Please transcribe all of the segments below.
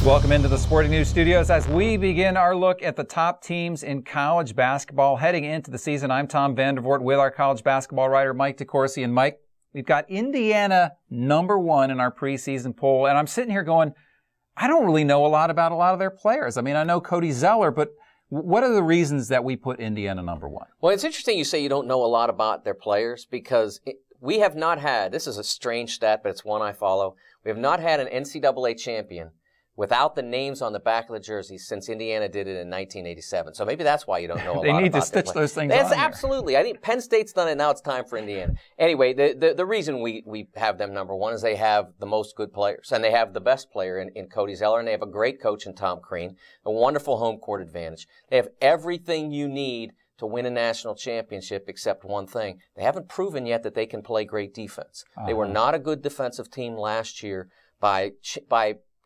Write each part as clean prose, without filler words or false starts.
Welcome into the Sporting News Studios as we begin our look at the top teams in college basketball heading into the season. I'm Tom Vandervoort with our college basketball writer Mike DeCourcy. And Mike, we've got Indiana #1 in our preseason poll. And I'm sitting here going, I don't really know a lot about a lot of their players. I mean, I know Cody Zeller, but what are the reasons that we put Indiana #1? Well, it's interesting you say you don't know a lot about their players because we have not had, this is a strange stat, but it's one I follow, we have not had an NCAA champion without the names on the back of the jerseys since Indiana did it in 1987. So maybe that's why you don't know a lot about They need to stitch those things on there. Absolutely. I think Penn State's done it. Now it's time for Indiana. Anyway, the reason we have them #1 is they have the most good players. And they have the best player in Cody Zeller. And they have a great coach in Tom Crean. A wonderful home court advantage. They have everything you need to win a national championship except one thing. They haven't proven yet that they can play great defense. They were not a good defensive team last year by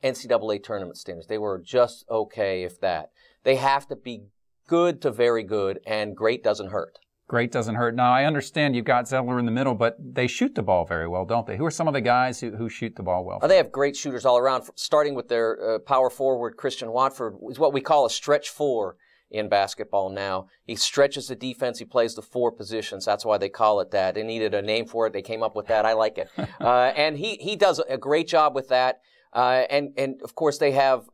NCAA tournament standards. They were just okay, if that. They have to be good to very good, and great doesn't hurt. Great doesn't hurt. Now, I understand you've got Zeller in the middle, but they shoot the ball very well, don't they? Who are some of the guys who shoot the ball well? They have great shooters all around, starting with their power forward, Christian Watford, is what we call a stretch four in basketball now. He stretches the defense. He plays the 4 positions. That's why they call it that. They needed a name for it. They came up with that. I like it. And he does a great job with that. And of course, they have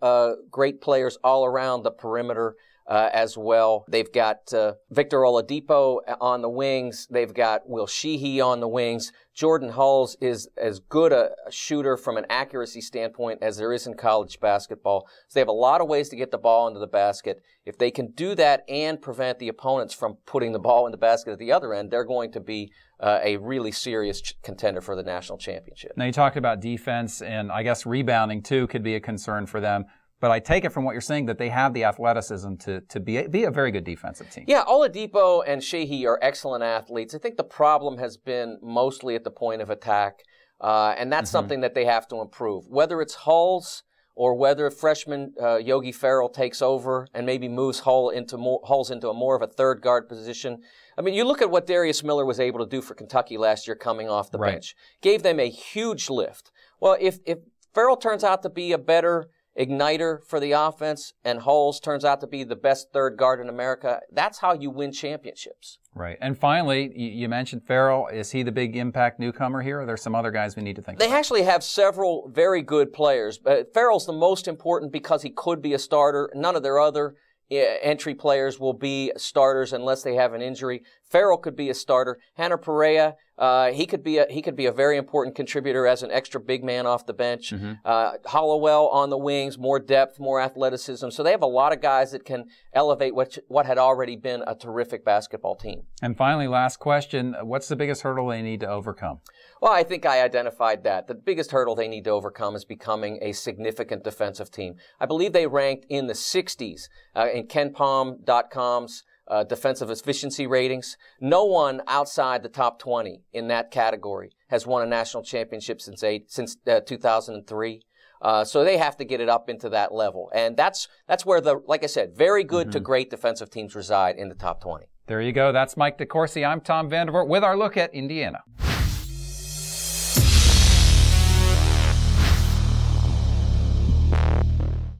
great players all around the perimeter as well. They've got Victor Oladipo on the wings. They've got Will Sheehy on the wings. Jordan Hulls is as good a shooter from an accuracy standpoint as there is in college basketball. So they have a lot of ways to get the ball into the basket. If they can do that and prevent the opponents from putting the ball in the basket at the other end, they're going to be a really serious contender for the national championship. Now, you talked about defense, and I guess rebounding, too, could be a concern for them. But I take it from what you're saying that they have the athleticism to be a very good defensive team. Yeah, Oladipo and Sheehy are excellent athletes. I think the problem has been mostly at the point of attack, and that's something that they have to improve. Whether it's Hulls or whether freshman Yogi Ferrell takes over and maybe moves Hulls into a more of a third guard position. I mean, you look at what Darius Miller was able to do for Kentucky last year coming off the bench. Gave them a huge lift. Well, if Ferrell turns out to be a better igniter for the offense and Hulls turns out to be the best third guard in America, that's how you win championships. Right. And finally, you mentioned Ferrell. Is he the big impact newcomer here, or are there some other guys we need to think about? They actually have several very good players. Ferrell's the most important because he could be a starter. None of their other entry players will be starters unless they have an injury. Ferrell could be a starter. Hanner Perea, he could be a very important contributor as an extra big man off the bench. Hollowell on the wings, more depth, more athleticism. So they have a lot of guys that can elevate what had already been a terrific basketball team. And finally, last question, what's the biggest hurdle they need to overcome? Well, I think I identified that. The biggest hurdle they need to overcome is becoming a significant defensive team. I believe they ranked in the 60s in KenPom.com's defensive efficiency ratings. No one outside the top 20 in that category has won a national championship since 2003. So they have to get it up into that level. And that's where like I said, very good to great defensive teams reside in the top 20. There you go. That's Mike DeCourcy. I'm Tom Vandervoort with our look at Indiana.